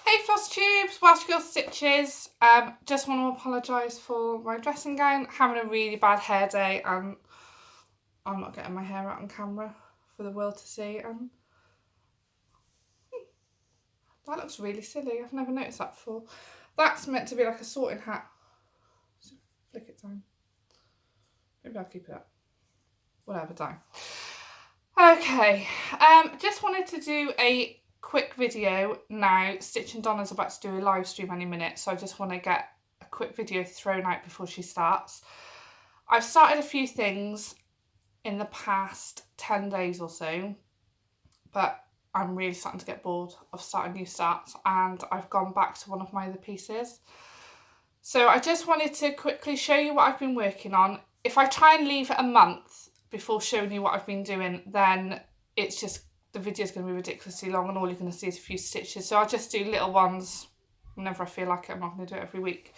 Hey Flosstubes, Welsh Girl Stitches. Just want to apologise for my dressing gown. Having a really bad hair day and I'm not getting my hair out on camera for the world to see. And that looks really silly. I've never noticed that before. That's meant to be like a sorting hat. So flick it down. Maybe I'll keep it up. Whatever, down. Okay, just wanted to do a quick video now. Stitch and Donna's about to do a live stream any minute, so I just want to get a quick video thrown out before she starts. I've started a few things in the past 10 days or so, but I'm really starting to get bored of starting new starts, and I've gone back to one of my other pieces. So I just wanted to quickly show you what I've been working on. If I try and leave it a month before showing you what I've been doing, then it's just, the video is going to be ridiculously long and all you're going to see is a few stitches. So I'll just do little ones whenever I feel like it. I'm not going to do it every week.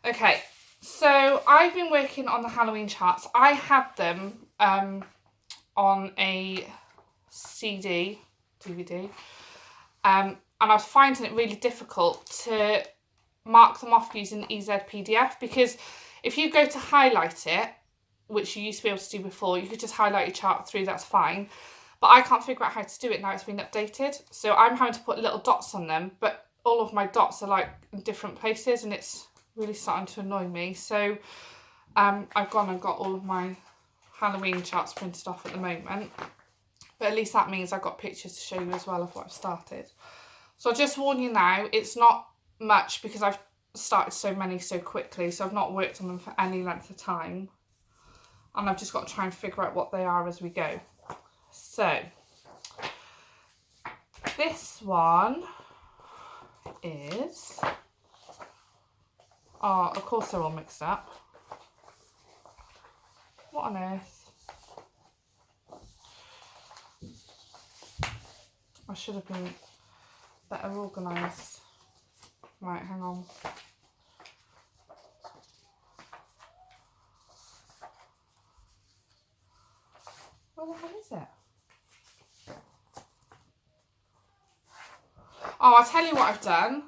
Okay, so I've been working on the Halloween charts. I had them on a DVD, and I was finding it really difficult to mark them off using EZPDF, because if you go to highlight it, which you used to be able to do before, you could just highlight your chart through, that's fine. But I can't figure out how to do it now it's been updated. So I'm having to put little dots on them, but all of my dots are like in different places and it's really starting to annoy me. So I've gone and got all of my Halloween charts printed off at the moment. But at least that means I've got pictures to show you as well of what I've started. So I'll just warn you now, it's not much because I've started so many so quickly. So I've not worked on them for any length of time. And I've just got to try and figure out what they are as we go. So, this one is, oh, of course they're all mixed up. What on earth? I should have been better organised. Right, hang on. Where the hell is it? Oh, I'll tell you what I've done.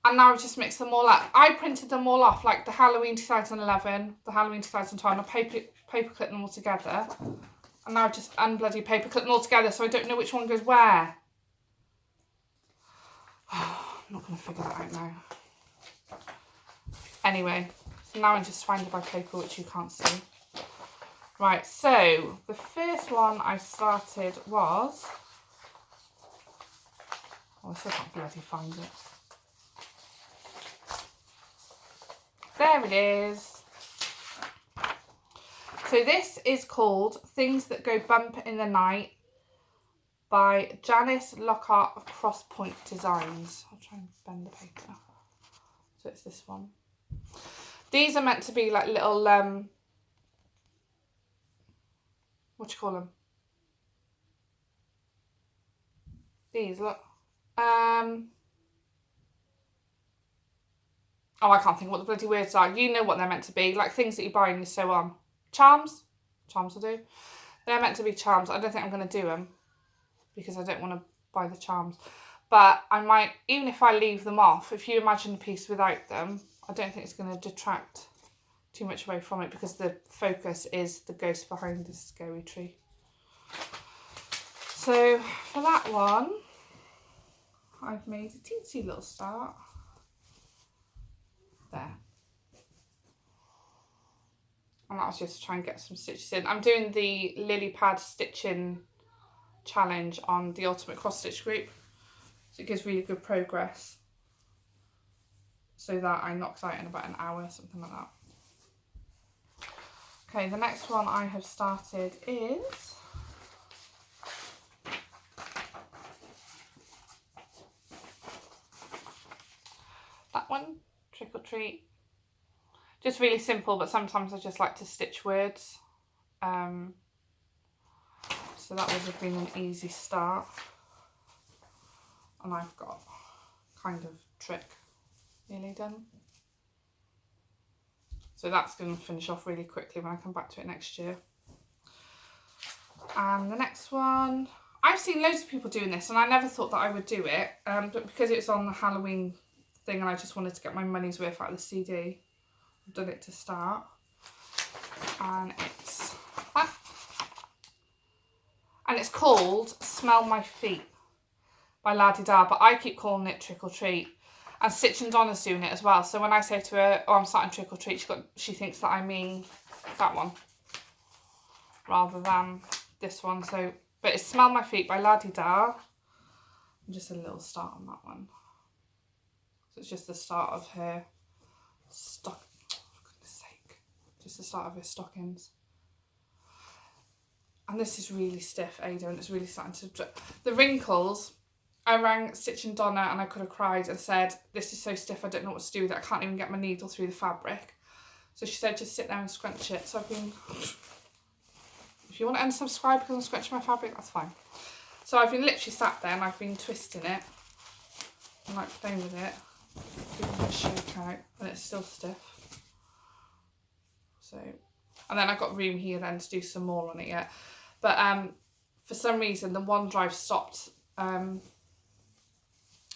And now I've just mixed them all up. I printed them all off, like the Halloween 2011, the Halloween 2012, and I paper clipped them all together. And now I've just unbloody paper clipped them all together, so I don't know which one goes where. I'm not going to figure that out now. Anyway, so now I'm just finding my paper, which you can't see. Right, so the first one I started was, oh, I still can't bloody find it. There it is. So this is called Things That Go Bump in the Night by Janice Lockhart of Cross Point Designs. I'll try and bend the paper. So it's this one. These are meant to be like little, what do you call them? These, look. Oh, I can't think what the bloody words are. You know what they're meant to be. Like things that you buy and you sew on. Charms? Charms will do. They're meant to be charms. I don't think I'm going to do them because I don't want to buy the charms. But I might, even if I leave them off, if you imagine a piece without them, I don't think it's going to detract too much away from it because the focus is the ghost behind this scary tree. So for that one, I've made a teensy little start. There. And that was just to try and get some stitches in. I'm doing the lily pad stitching challenge on the Ultimate Cross Stitch group. So it gives really good progress. So that I knocked out in about an hour, something like that. Okay, the next one I have started is that one, Trick or Treat. Just really simple, but sometimes I just like to stitch words. So that would have been an easy start. And I've got kind of trick nearly done. So that's going to finish off really quickly when I come back to it next year. And the next one I've seen loads of people doing this and I never thought that I would do it, but because it's on the Halloween thing and I just wanted to get my money's worth out of the CD, I've done it to start. And it's called Smell My Feet by Laddie Da, but I keep calling it Trick or Treat. And Stitch and Donna's doing it as well. So when I say to her, oh, I'm starting Trick or Treat, she thinks that I mean that one rather than this one. So, but it's Smell My Feet by Laddie Da. And just a little start on that one. So it's just the start of her stock. For goodness sake. Just the start of her stockings. And this is really stiff, Ada, and it's really starting to drip. The wrinkles, I rang Stitch and Donna and I could have cried and said, this is so stiff, I don't know what to do with it. I can't even get my needle through the fabric. So she said, just sit there and scrunch it. So I've been, if you want to unsubscribe because I'm scrunching my fabric, that's fine. So I've been literally sat there and I've been twisting it and like playing with it, giving it a shake out, and it's still stiff. So, and then I've got room here then to do some more on it yet. But for some reason the OneDrive stopped. I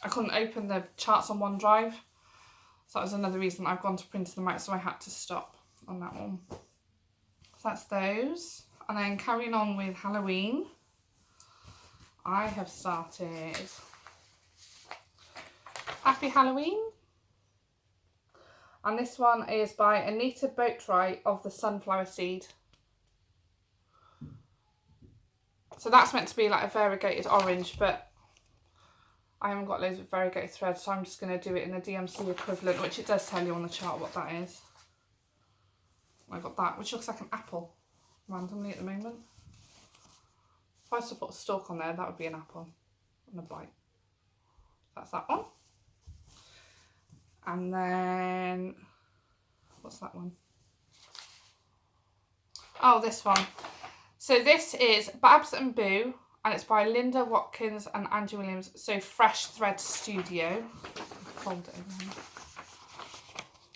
couldn't open the charts on OneDrive. So that was another reason I've gone to print them out, so I had to stop on that one. So that's those. And then carrying on with Halloween, I have started Happy Halloween. And this one is by Anita Boatwright of the Sunflower Seed. So that's meant to be like a variegated orange, but I haven't got loads of variegated thread, so I'm just going to do it in the DMC equivalent, which it does tell you on the chart what that is. I got that, which looks like an apple randomly at the moment. If I was to put a stalk on there, that would be an apple and a bite. That's that one. And then, what's that one? Oh, this one. So this is Babs and Boo, and it's by Linda Watkins and Angie Williams. So Fresh Thread Studio. Fold it over.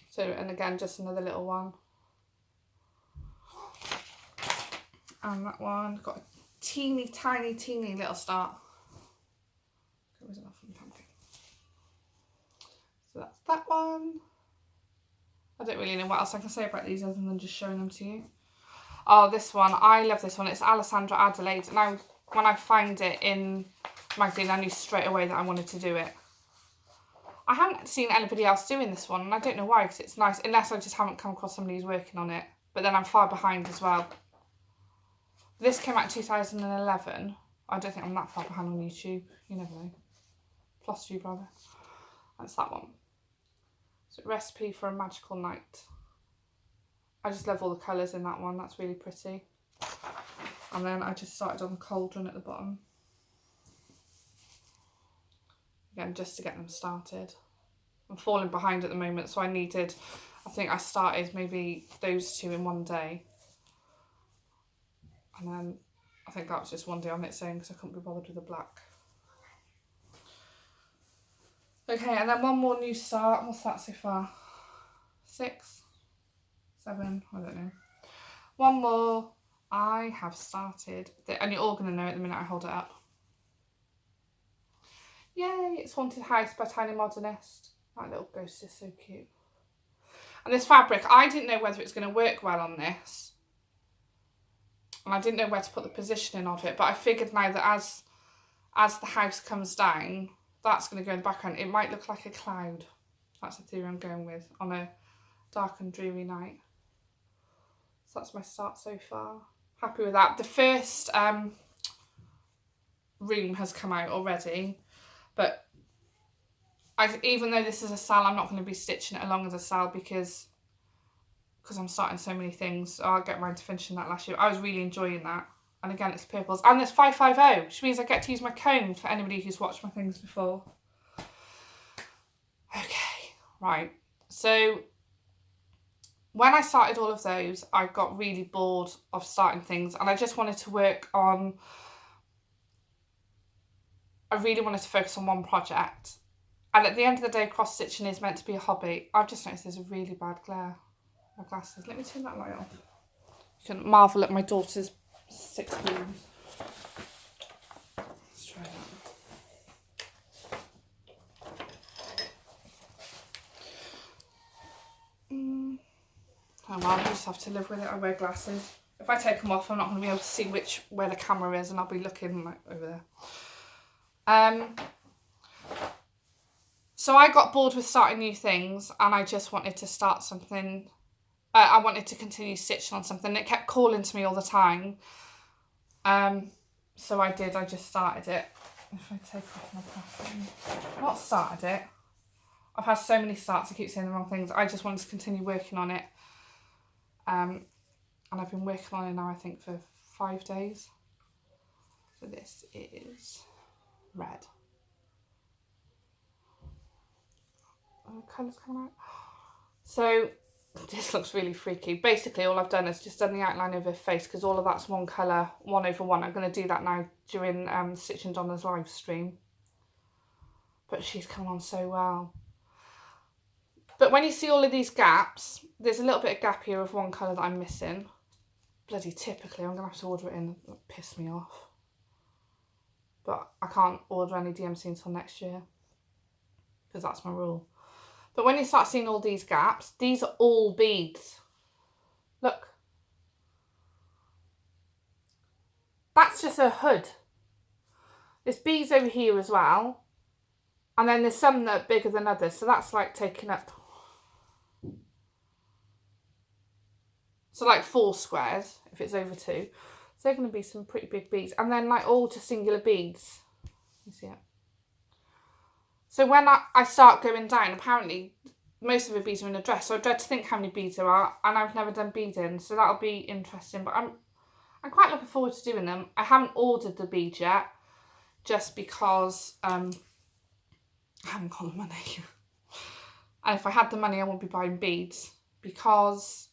So, and again, just another little one. And that one got a teeny tiny little start. So that's that one. I don't really know what else I can say about these other than just showing them to you. Oh, this one. I love this one. It's Alessandra Adelaide. Now, when I find it in magazine, I knew straight away that I wanted to do it. I haven't seen anybody else doing this one, and I don't know why, because it's nice, unless I just haven't come across somebody who's working on it. But then I'm far behind as well. This came out in 2011. I don't think I'm that far behind on YouTube. You never know. Flosstube, rather. That's that one. So, Recipe for a Magical Night. I just love all the colours in that one. That's really pretty. And then I just started on the cauldron at the bottom. Again, just to get them started. I'm falling behind at the moment, so I think I started maybe those two in one day. And then I think that was just one day on its own because I couldn't be bothered with the black. Okay, and then one more new start. What's that so far? 6, 7, I don't know. One more. I have started, and you're all going to know it the minute I hold it up. Yay, it's Haunted House by Tiny Modernist. That little ghost is so cute. And this fabric, I didn't know whether it's going to work well on this. And I didn't know where to put the positioning of it, but I figured now that as the house comes down, that's going to go in the background. It might look like a cloud. That's the theory I'm going with on a dark and dreary night. So that's my start so far. Happy with that. The first room has come out already, but even though this is a sal, I'm not going to be stitching it along as a sal because I'm starting so many things. So I'll get around to finishing that last year. I was really enjoying that. And again, it's purples. And there's 550, which means I get to use my comb for anybody who's watched my things before. Okay, right. So when I started all of those, I got really bored of starting things and I just wanted to work on, I really wanted to focus on one project. And at the end of the day, cross-stitching is meant to be a hobby. I've just noticed there's a really bad glare. My glasses. Let me turn that light off. You can marvel at my daughter's 6 spoons. Oh well, I just have to live with it. I wear glasses. If I take them off, I'm not going to be able to see where the camera is, and I'll be looking like over there. So I got bored with starting new things, and I just wanted to start something. I wanted to continue stitching on something. It kept calling to me all the time. So I did. I just started it. If I take off my pattern, not started it. I've had so many starts. I keep saying the wrong things. I just wanted to continue working on it. And I've been working on it now, I think, for 5 days. So this is red. Oh, colours coming out. So this looks really freaky. Basically, all I've done is just done the outline of her face, because all of that's one colour, 1/1. I'm going to do that now during Stitching Donna's live stream. But she's come on so well. But when you see all of these gaps, there's a little bit of gap here of one colour that I'm missing. Bloody typically, I'm going to have to order it in. It'll piss me off. But I can't order any DMC until next year, because that's my rule. But when you start seeing all these gaps, these are all beads. Look. That's just a hood. There's beads over here as well. And then there's some that are bigger than others. So that's like taking up... So like 4 squares, if it's over 2. So they're going to be some pretty big beads. And then like all just singular beads. You see it? So when I start going down, apparently most of the beads are in a dress. So I dread to think how many beads there are. And I've never done beading. So that'll be interesting. But I'm quite looking forward to doing them. I haven't ordered the beads yet. Just because I haven't got the money. And if I had the money, I wouldn't be buying beads. Because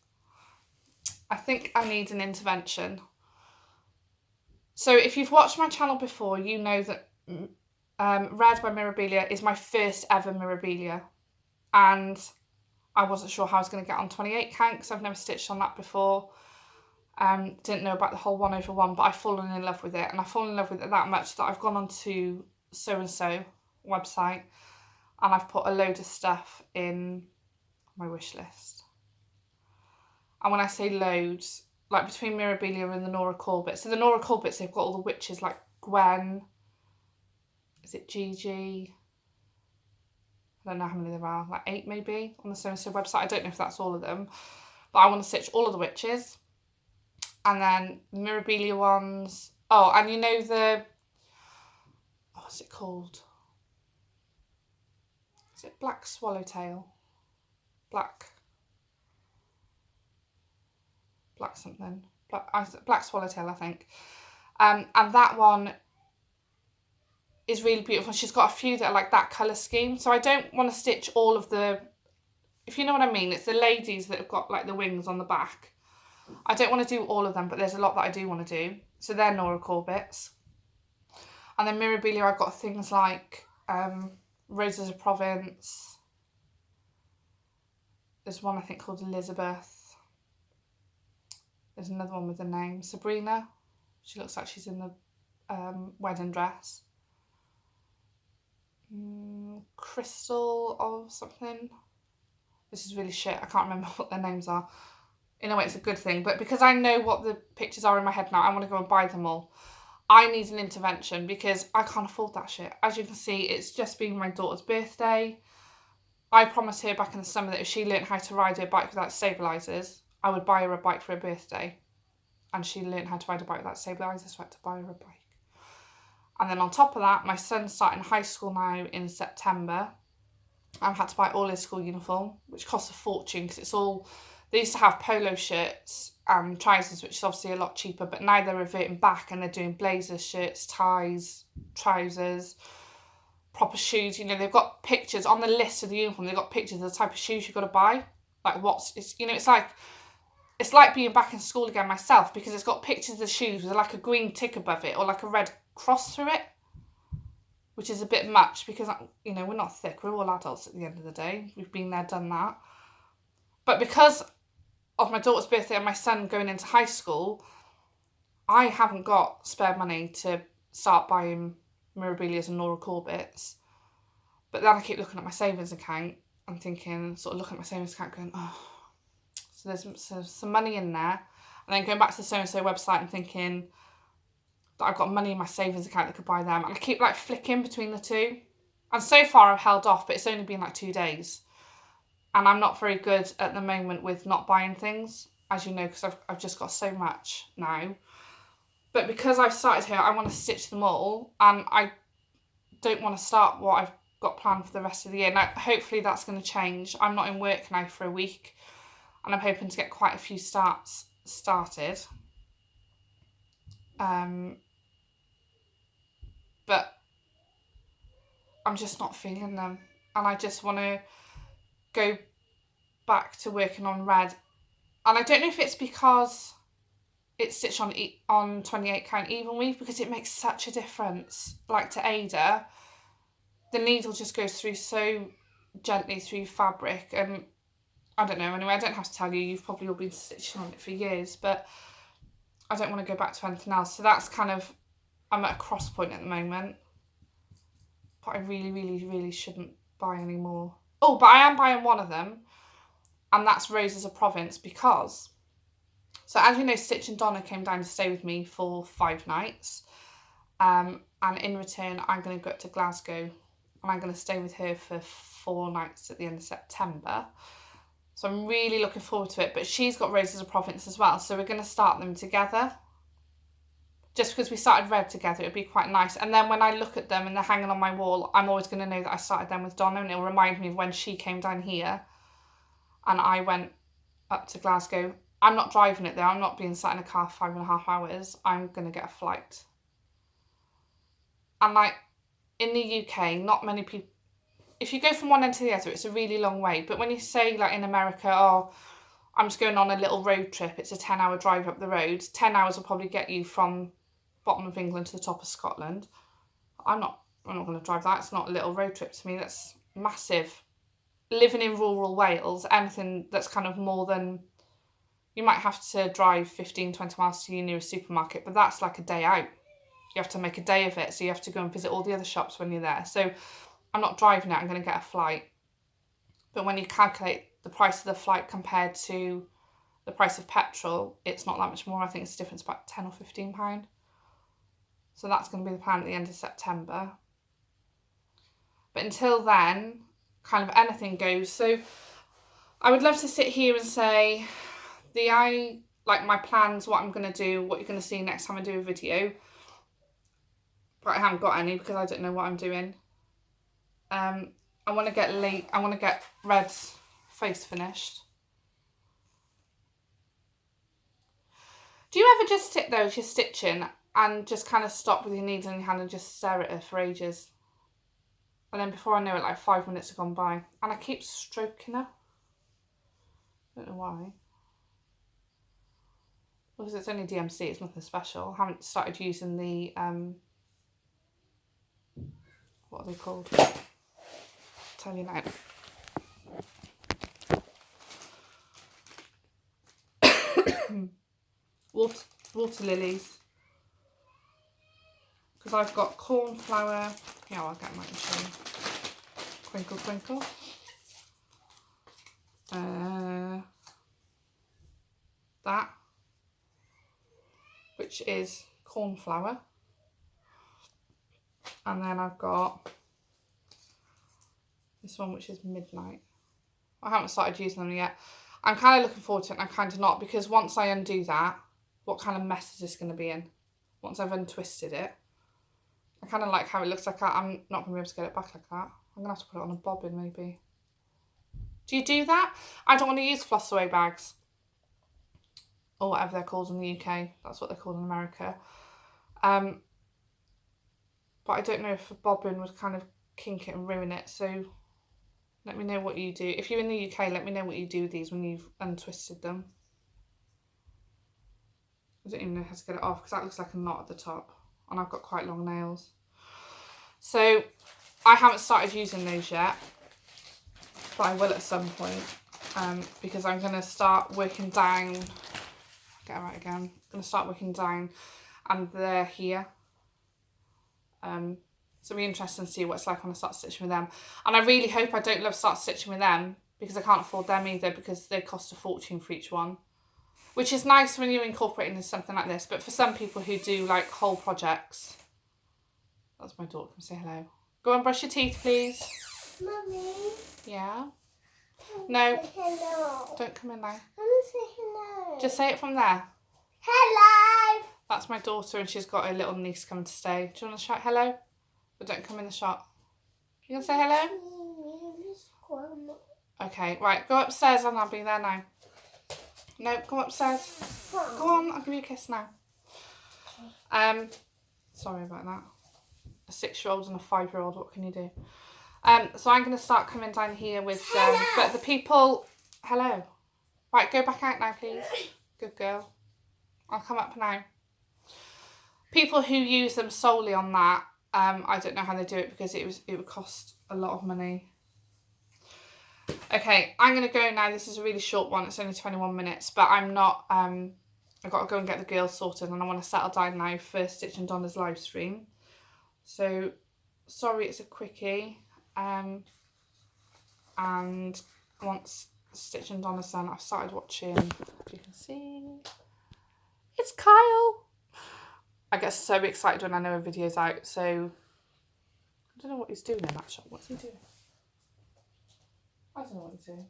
I think I need an intervention. So if you've watched my channel before, you know that Red by Mirabilia is my first ever Mirabilia. And I wasn't sure how I was going to get on 28 count, because I've never stitched on that before. Didn't know about the whole 1/1, but I've fallen in love with it. And I've fallen in love with it that much that I've gone on to so-and-so website and I've put a load of stuff in my wish list. And when I say loads, like between Mirabilia and the Nora Corbett. So the Nora Corbetts, they've got all the witches like Gwen. Is it Gigi? I don't know how many there are. Like 8 maybe on the so-and-so website. I don't know if that's all of them. But I want to stitch all of the witches. And then the Mirabilia ones. Oh, and you know the... What's it called? Is it Black Swallowtail? Black something. Black Swallowtail, I think. And that one is really beautiful. She's got a few that are like that colour scheme. So I don't want to stitch all of the... If you know what I mean, it's the ladies that have got like the wings on the back. I don't want to do all of them, but there's a lot that I do want to do. So they're Nora Corbetts. And then Mirabilia, I've got things like Roses of Provence. There's one I think called Elizabeth. There's another one with a name, Sabrina. She looks like she's in the wedding dress. Crystal of something. This is really shit. I can't remember what their names are. In a way, it's a good thing. But because I know what the pictures are in my head now, I want to go and buy them all. I need an intervention because I can't afford that shit. As you can see, it's just been my daughter's birthday. I promised her back in the summer that if she learnt how to ride her bike without stabilisers, I would buy her a bike for her birthday. And she learnt how to ride a bike without stabilisers, so I had to buy her a bike. And then on top of that, my son's starting high school now in September. I've had to buy all his school uniform, which costs a fortune because it's all... They used to have polo shirts and trousers, which is obviously a lot cheaper, but now they're reverting back and they're doing blazers, shirts, ties, trousers, proper shoes. You know, they've got pictures on the list of the uniform. They've got pictures of the type of shoes you've got to buy. Like it's like being back in school again myself, because it's got pictures of the shoes with like a green tick above it or like a red cross through it, which is a bit much because, you know, we're not thick. We're all adults at the end of the day. We've been there, done that. But because of my daughter's birthday and my son going into high school, I haven't got spare money to start buying Mirabilias and Nora Corbetts. But then I keep looking at my savings account and thinking, sort of looking at my savings account going, oh, So there's some money in there. And then going back to the So&So website and thinking that I've got money in my savings account that could buy them. And I keep like flicking between the two. And so far I've held off, but it's only been like 2 days. And I'm not very good at the moment with not buying things, as you know, because I've just got so much now. But because I've started here, I want to stitch them all. And I don't want to start what I've got planned for the rest of the year. Now, hopefully that's going to change. I'm not in work now for a week. And I'm hoping to get quite a few starts started. But I'm just not feeling them. And I just want to go back to working on red. And I don't know if it's because it's stitched on 28 count even weave, because it makes such a difference. Like to Ada, the needle just goes through so gently through fabric, and I don't know, anyway, I don't have to tell you, you've probably all been stitching on it for years, but I don't want to go back to anything else. So that's kind of, I'm at a cross point at the moment, but I really, really, really shouldn't buy any more. Oh, but I am buying one of them, and that's Roses of Provence, because, so as you know, Stitch and Donna came down to stay with me for 5 nights, and in return I'm going to go up to Glasgow, and I'm going to stay with her for 4 nights at the end of September. So I'm really looking forward to it. But she's got Roses of Provence as well, so we're going to start them together. Just because we started red together, it'd be quite nice. And then when I look at them and they're hanging on my wall, I'm always going to know that I started them with Donna, and it'll remind me of when she came down here and I went up to Glasgow. I'm not driving it though. I'm not being sat in a car 5.5 hours. I'm going to get a flight. And like in the UK, not many people, if you go from one end to the other, it's a really long way. But when you say like in America, oh, I'm just going on a little road trip, it's a 10-hour drive up the road. 10 hours will probably get you from bottom of England to the top of Scotland. I'm not going to drive that. It's not a little road trip to me. That's massive. Living in rural Wales, anything that's kind of more than, you might have to drive 15, 20 miles to your nearest supermarket, but that's like a day out. You have to make a day of it. So you have to go and visit all the other shops when you're there. So I'm not driving it, I'm going to get a flight. But when you calculate the price of the flight compared to the price of petrol, it's not that much more. I think it's a difference about £10 or £15. So that's going to be the plan at the end of September. But until then, kind of anything goes. So I would love to sit here and say like my plans, what I'm going to do, what you're going to see next time I do a video. But I haven't got any because I don't know what I'm doing. I want to get Red's face finished. Do you ever just sit there as you're stitching and just kind of stop with your needle in your hand and just stare at her for ages? And then before I know it, like 5 minutes have gone by. And I keep stroking her. I don't know why. Because it's only DMC, it's nothing special. I haven't started using the, what are they called? I'll tell you now. Water lilies. Because I've got cornflower. Yeah, I'll get mine and show you. Crinkle, crinkle. That, which is cornflower. And then I've got this one, which is midnight. I haven't started using them yet. I'm kind of looking forward to it, and I'm kind of not, because once I undo that, what kind of mess is this going to be in? Once I've untwisted it, I kind of like how it looks like that. I'm not going to be able to get it back like that. I'm going to have to put it on a bobbin maybe. Do you do that? I don't want to use floss away bags, or whatever they're called in the UK. That's what they're called in America. But I don't know if a bobbin would kind of kink it and ruin it. So let me know what you do. If you're in the UK, let me know what you do with these when you've untwisted them. I don't even know how to get it off because that looks like a knot at the top. And I've got quite long nails. So I haven't started using those yet. But I will at some point. Because I'm going to start working down. Get it right again. I'm going to start working down. And they're here. So it'll be interesting to see what it's like when I start stitching with them. And I really hope I don't start stitching with them because I can't afford them either because they cost a fortune for each one. Which is nice when you're incorporating into something like this, but for some people who do like whole projects. That's my daughter, come say hello. Go and brush your teeth, please. Mummy. Yeah? No. Say hello. Don't come in now. I want to say hello. Just say it from there. Hello. That's my daughter and she's got her little niece coming to stay. Do you want to shout hello? But don't come in the shop. You going to say hello? Okay, right. Go upstairs and I'll be there now. No, go upstairs. Go on, I'll give you a kiss now. Sorry about that. A 6-year-old and a 5-year-old, what can you do? So I'm going to start coming down here with but the people... Hello. Right, go back out now, please. Good girl. I'll come up now. People who use them solely on that, I don't know how they do it because it would cost a lot of money. Okay, I'm going to go now. This is a really short one. It's only 21 minutes, but I'm not... I've got to go and get the girls sorted and I want to settle down now for Stitch and Donna's live stream. So, sorry it's a quickie. And once Stitch and Donna's done, I've started watching, if you can see, it's Kyle. I get so excited when I know a video's out, so I don't know what he's doing in that shot. What's he doing? I don't know what he's doing.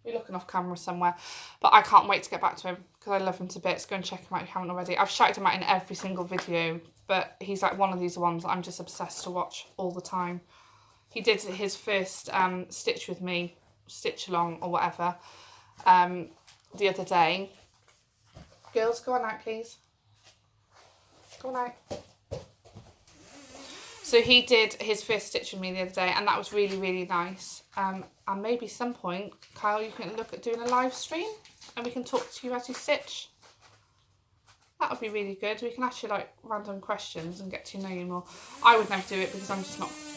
We're looking off camera somewhere, but I can't wait to get back to him because I love him to bits. Go and check him out if you haven't already. I've shouted him out in every single video, but he's like one of these ones that I'm just obsessed to watch all the time. He did his first Stitch with me, Stitch along or whatever, the other day. Girls, go on out, please. Go on out. So he did his first Stitch with me the other day, and that was really, really nice. And maybe some point, Kyle, you can look at doing a live stream, and we can talk to you as you stitch. That would be really good. We can ask you like random questions and get to know you more. I would never do it because I'm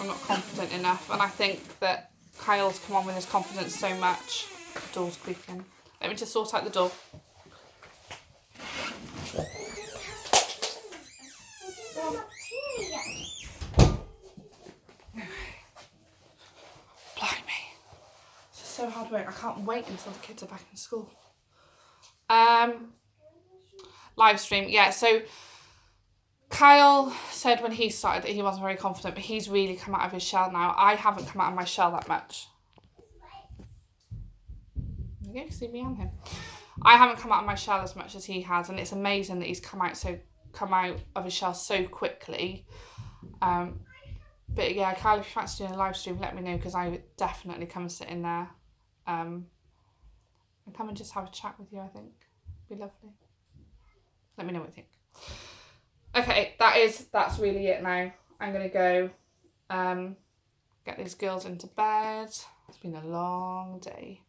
not confident enough, and I think that Kyle's come on with his confidence so much. The door's creaking. Let me just sort out the door. Blimey. This is so hard work. I can't wait until the kids are back in school. Live stream, yeah, so Kyle said when he started that he wasn't very confident, but he's really come out of his shell now. I haven't come out of my shell that much. You can see me and him. I haven't come out of my shell as much as he has, and it's amazing that he's come out of his shell so quickly. But yeah, Kyle, if you fancy doing a live stream, let me know because I would definitely come and sit in there and come and just have a chat with you. I think it'd be lovely. Let me know what you think. Okay, that's really it now. I'm going to go get these girls into bed. It's been a long day.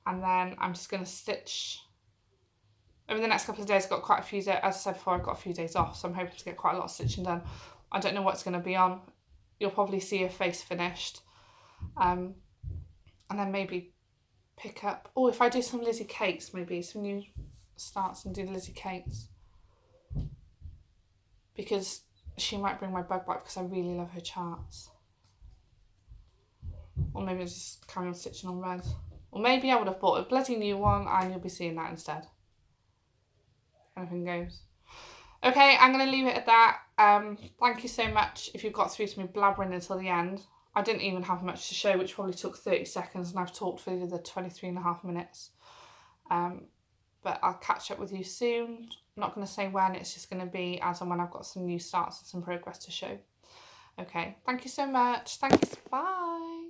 And then I'm just going to stitch. Over the next couple of days, I've got quite a few days. As I said before, I've got a few days off, so I'm hoping to get quite a lot of stitching done. I don't know what it's going to be on. You'll probably see her face finished. And then maybe pick up... Oh, if I do some Lizzie cakes, maybe some new starts and do the Lizzie cakes. Because she might bring my bug back because I really love her charts. Or maybe just carry on stitching on red. Or maybe I would have bought a bloody new one and you'll be seeing that instead. Anything goes. Okay, I'm going to leave it at that. Thank you so much if you've got through to me blabbering until the end. I didn't even have much to show, which probably took 30 seconds, and I've talked for the 23.5 minutes. But I'll catch up with you soon. I'm not going to say when, it's just going to be as and when I've got some new starts and some progress to show. Okay, thank you so much. Thanks, bye.